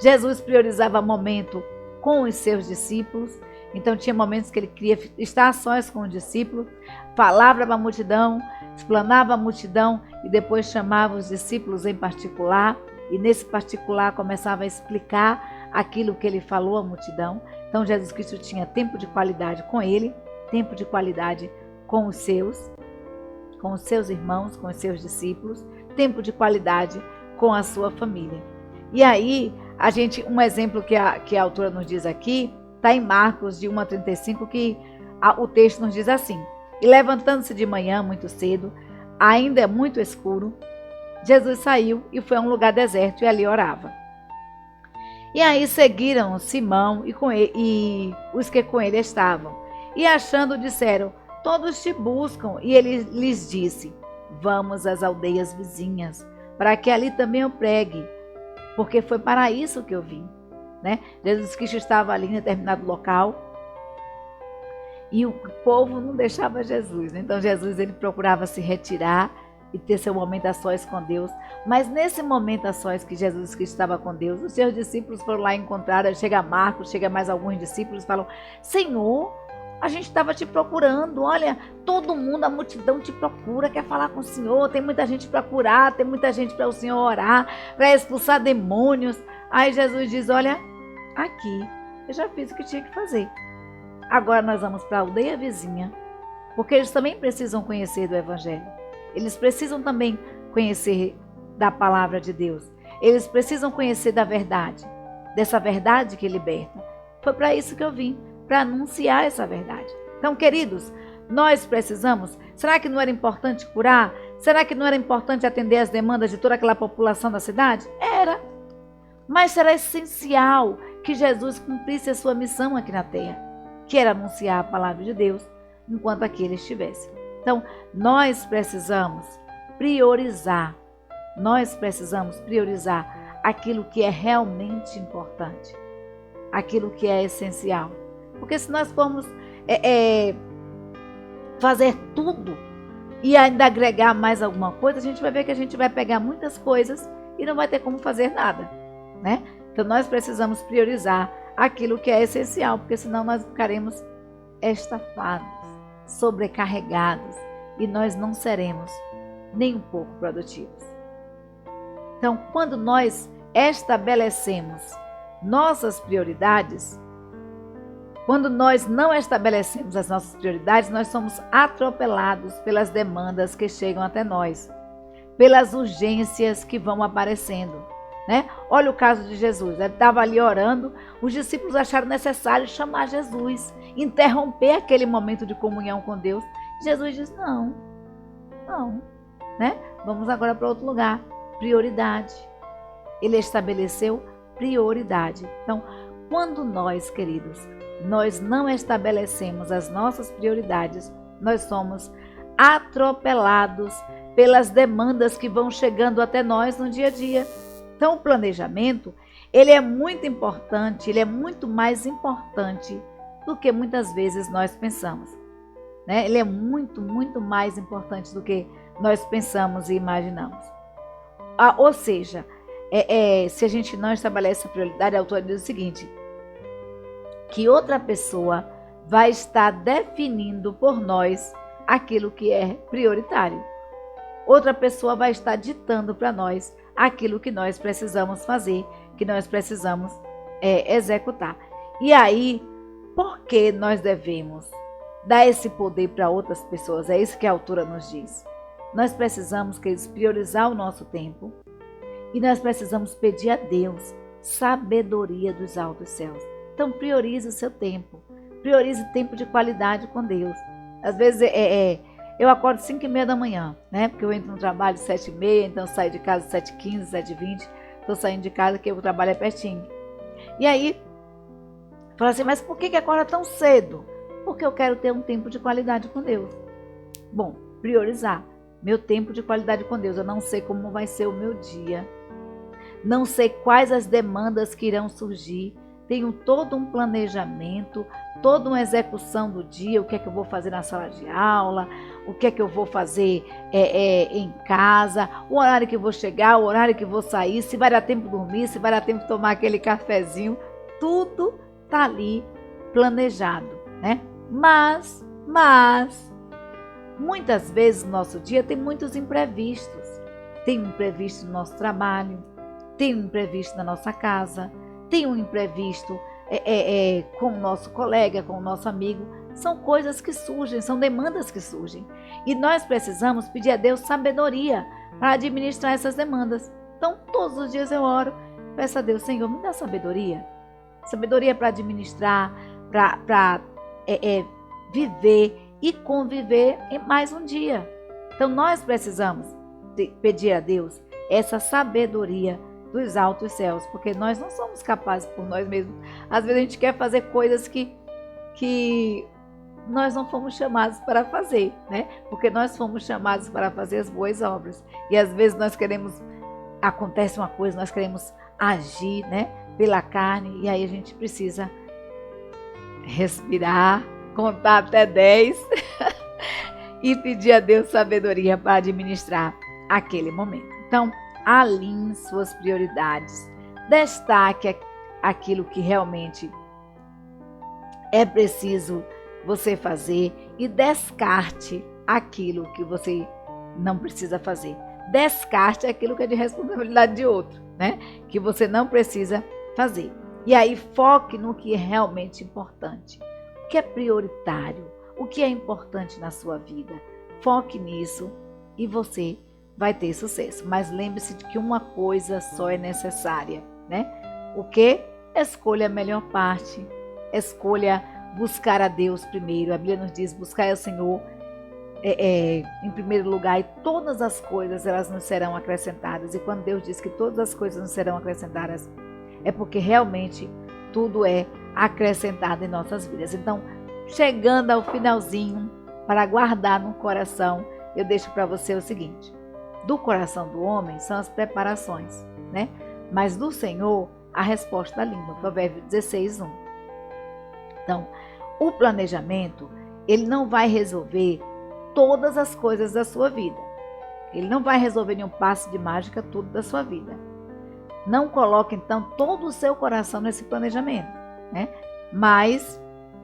Jesus priorizava momento com os seus discípulos. Então tinha momentos que ele queria estar a sós com os discípulos, falava para a multidão, explanava a multidão e depois chamava os discípulos em particular. E nesse particular começava a explicar aquilo que ele falou à multidão. Então Jesus Cristo tinha tempo de qualidade com ele, tempo de qualidade com os seus irmãos, com os seus discípulos, tempo de qualidade com a sua família. E aí, um exemplo que a autora nos diz aqui, está em Marcos de 1-35, que o texto nos diz assim: e levantando-se de manhã muito cedo, ainda muito escuro, Jesus saiu e foi a um lugar deserto e ali orava. E aí seguiram Simão e os que com ele estavam. E achando, disseram: todos te buscam. E ele lhes disse: vamos às aldeias vizinhas, para que ali também eu pregue, porque foi para isso que eu vim. Né? Jesus Cristo estava ali em determinado local e o povo não deixava Jesus. Né? Então Jesus, ele procurava se retirar e ter seu momento a sós com Deus. Mas nesse momento a sós que Jesus Cristo estava com Deus, os seus discípulos foram lá encontrar. Chega Marcos, chega mais alguns discípulos e falam: Senhor, a gente estava te procurando, olha, todo mundo, a multidão te procura, quer falar com o Senhor, tem muita gente para curar, tem muita gente para o Senhor orar, para expulsar demônios. Aí Jesus diz: olha, aqui eu já fiz o que tinha que fazer. Agora nós vamos para a aldeia vizinha, porque eles também precisam conhecer do Evangelho. Eles precisam também conhecer da palavra de Deus. Eles precisam conhecer da verdade, dessa verdade que liberta. Foi para isso que eu vim, para anunciar essa verdade. Então, queridos, nós precisamos. Será que não era importante curar? Será que não era importante atender as demandas de toda aquela população da cidade? Era. Mas será essencial que Jesus cumprisse a sua missão aqui na terra, que era anunciar a palavra de Deus enquanto aqui ele estivesse. Então, nós precisamos priorizar aquilo que é realmente importante, aquilo que é essencial. Porque se nós formos fazer tudo e ainda agregar mais alguma coisa, a gente vai ver que a gente vai pegar muitas coisas e não vai ter como fazer nada, né? Então nós precisamos priorizar aquilo que é essencial, porque senão nós ficaremos estafados, sobrecarregados e nós não seremos nem um pouco produtivos. Então, quando nós estabelecemos nossas prioridades, quando nós não estabelecemos as nossas prioridades, nós somos atropelados pelas demandas que chegam até nós, pelas urgências que vão aparecendo, né? Olha o caso de Jesus, ele estava ali orando, os discípulos acharam necessário chamar Jesus, interromper aquele momento de comunhão com Deus. Jesus diz, não, né? Vamos agora para outro lugar, prioridade. Ele estabeleceu prioridade. Então, quando nós, queridos, nós não estabelecemos as nossas prioridades, nós somos atropelados pelas demandas que vão chegando até nós no dia a dia. Então, o planejamento, ele é muito importante, ele é muito mais importante do que muitas vezes nós pensamos, né? Ele é muito, muito mais importante do que nós pensamos e imaginamos. Ou seja, se a gente não estabelece a prioridade, a autora diz o seguinte, que outra pessoa vai estar definindo por nós aquilo que é prioritário. Outra pessoa vai estar ditando para nós aquilo que nós precisamos fazer, que nós precisamos executar. E aí, por que nós devemos dar esse poder para outras pessoas? É isso que a autora nos diz. Nós precisamos, queridos, priorizar o nosso tempo e nós precisamos pedir a Deus sabedoria dos altos céus. Então, priorize o seu tempo. Priorize tempo de qualidade com Deus. Às vezes, eu acordo 5h30 da manhã, né? Porque eu entro no trabalho 7h30, então saio de casa 7h15, 7h20. Estou saindo de casa porque o trabalho é pertinho. E aí, fala assim, mas por que acorda tão cedo? Porque eu quero ter um tempo de qualidade com Deus. Bom, priorizar meu tempo de qualidade com Deus. Eu não sei como vai ser o meu dia. Não sei quais as demandas que irão surgir. Tenho todo um planejamento, toda uma execução do dia, o que é que eu vou fazer na sala de aula, o que é que eu vou fazer em casa, o horário que eu vou chegar, o horário que eu vou sair, se vai dar tempo de dormir, se vai dar tempo de tomar aquele cafezinho, tudo está ali planejado, né? Mas, muitas vezes no nosso dia tem muitos imprevistos. Tem um imprevisto no nosso trabalho, tem um imprevisto na nossa casa, tem um imprevisto com o nosso colega, com o nosso amigo. São coisas que surgem, são demandas que surgem. E nós precisamos pedir a Deus sabedoria para administrar essas demandas. Então, todos os dias eu oro, peço a Deus, Senhor, me dá sabedoria. Sabedoria para administrar, para viver e conviver em mais um dia. Então, nós precisamos pedir a Deus essa sabedoria dos altos céus, porque nós não somos capazes por nós mesmos. Às vezes a gente quer fazer coisas que nós não fomos chamados para fazer, né? Porque nós fomos chamados para fazer as boas obras. E às vezes acontece uma coisa, nós queremos agir, né? Pela carne, e aí a gente precisa respirar, contar até 10 e pedir a Deus sabedoria para administrar aquele momento. Então, alinhe suas prioridades, destaque aquilo que realmente é preciso você fazer e descarte aquilo que você não precisa fazer. Descarte aquilo que é de responsabilidade de outro, né? Que você não precisa fazer. E aí foque no que é realmente importante, o que é prioritário, o que é importante na sua vida. Foque nisso e você vai ter sucesso. Mas lembre-se de que uma coisa só é necessária, né? O que? Escolha a melhor parte. Escolha buscar a Deus primeiro. A Bíblia nos diz, buscar o Senhor em primeiro lugar, e todas as coisas elas nos serão acrescentadas. E quando Deus diz que todas as coisas nos serão acrescentadas, é porque realmente tudo é acrescentado em nossas vidas. Então, chegando ao finalzinho, para guardar no coração, eu deixo para você o seguinte: do coração do homem são as preparações, né? mas do Senhor a resposta da língua. Provérbios 16:1. Então, o planejamento, ele não vai resolver todas as coisas da sua vida. Ele não vai resolver em um passe de mágica tudo da sua vida. Não coloque, então, todo o seu coração nesse planejamento, né? Mas,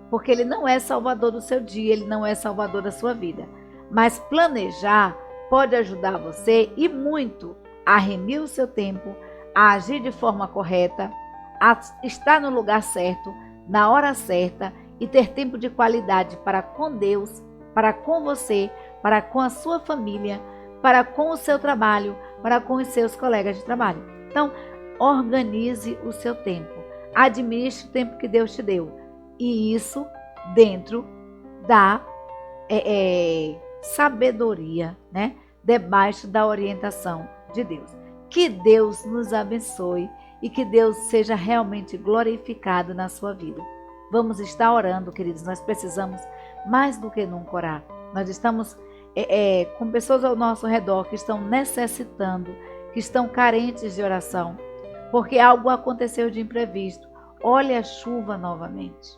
porque ele não é salvador do seu dia, ele não é salvador da sua vida. Mas planejar pode ajudar você e muito a remir o seu tempo, a agir de forma correta, a estar no lugar certo, na hora certa e ter tempo de qualidade para com Deus, para com você, para com a sua família, para com o seu trabalho, para com os seus colegas de trabalho. Então, organize o seu tempo, administre o tempo que Deus te deu, e isso dentro da sabedoria, né? Debaixo da orientação de Deus. Que Deus nos abençoe e que Deus seja realmente glorificado na sua vida. Vamos estar orando, queridos, nós precisamos mais do que nunca orar. Nós estamos com pessoas ao nosso redor que estão necessitando, que estão carentes de oração, porque algo aconteceu de imprevisto. Olha a chuva novamente,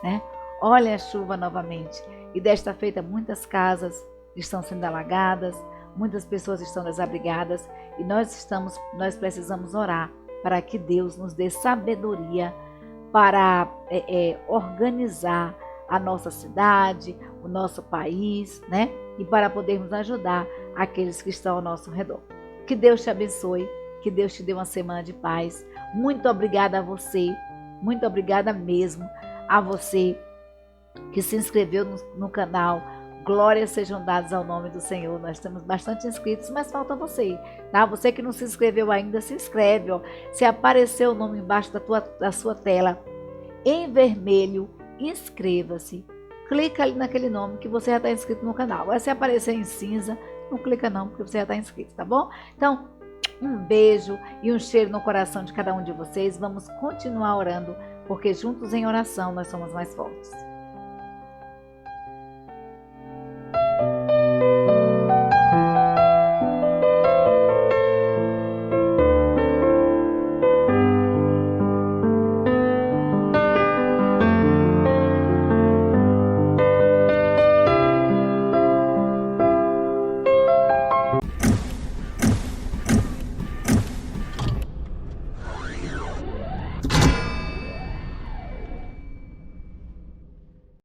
né? Olha a chuva novamente. E desta feita muitas casas estão sendo alagadas, muitas pessoas estão desabrigadas e nós precisamos orar para que Deus nos dê sabedoria para organizar a nossa cidade, o nosso país, né? E para podermos ajudar aqueles que estão ao nosso redor. Que Deus te abençoe, que Deus te dê uma semana de paz. Muito obrigada a você, muito obrigada mesmo a você que se inscreveu no canal. Glórias sejam dadas ao nome do Senhor. Nós temos bastante inscritos, mas falta você, tá? Você que não se inscreveu ainda, se inscreve, ó. Se aparecer o nome embaixo da sua tela, em vermelho, inscreva-se. Clica ali naquele nome que você já está inscrito no canal. Agora, se aparecer em cinza, não clica não, porque você já está inscrito, tá bom? Então, um beijo e um cheiro no coração de cada um de vocês. Vamos continuar orando, porque juntos em oração nós somos mais fortes.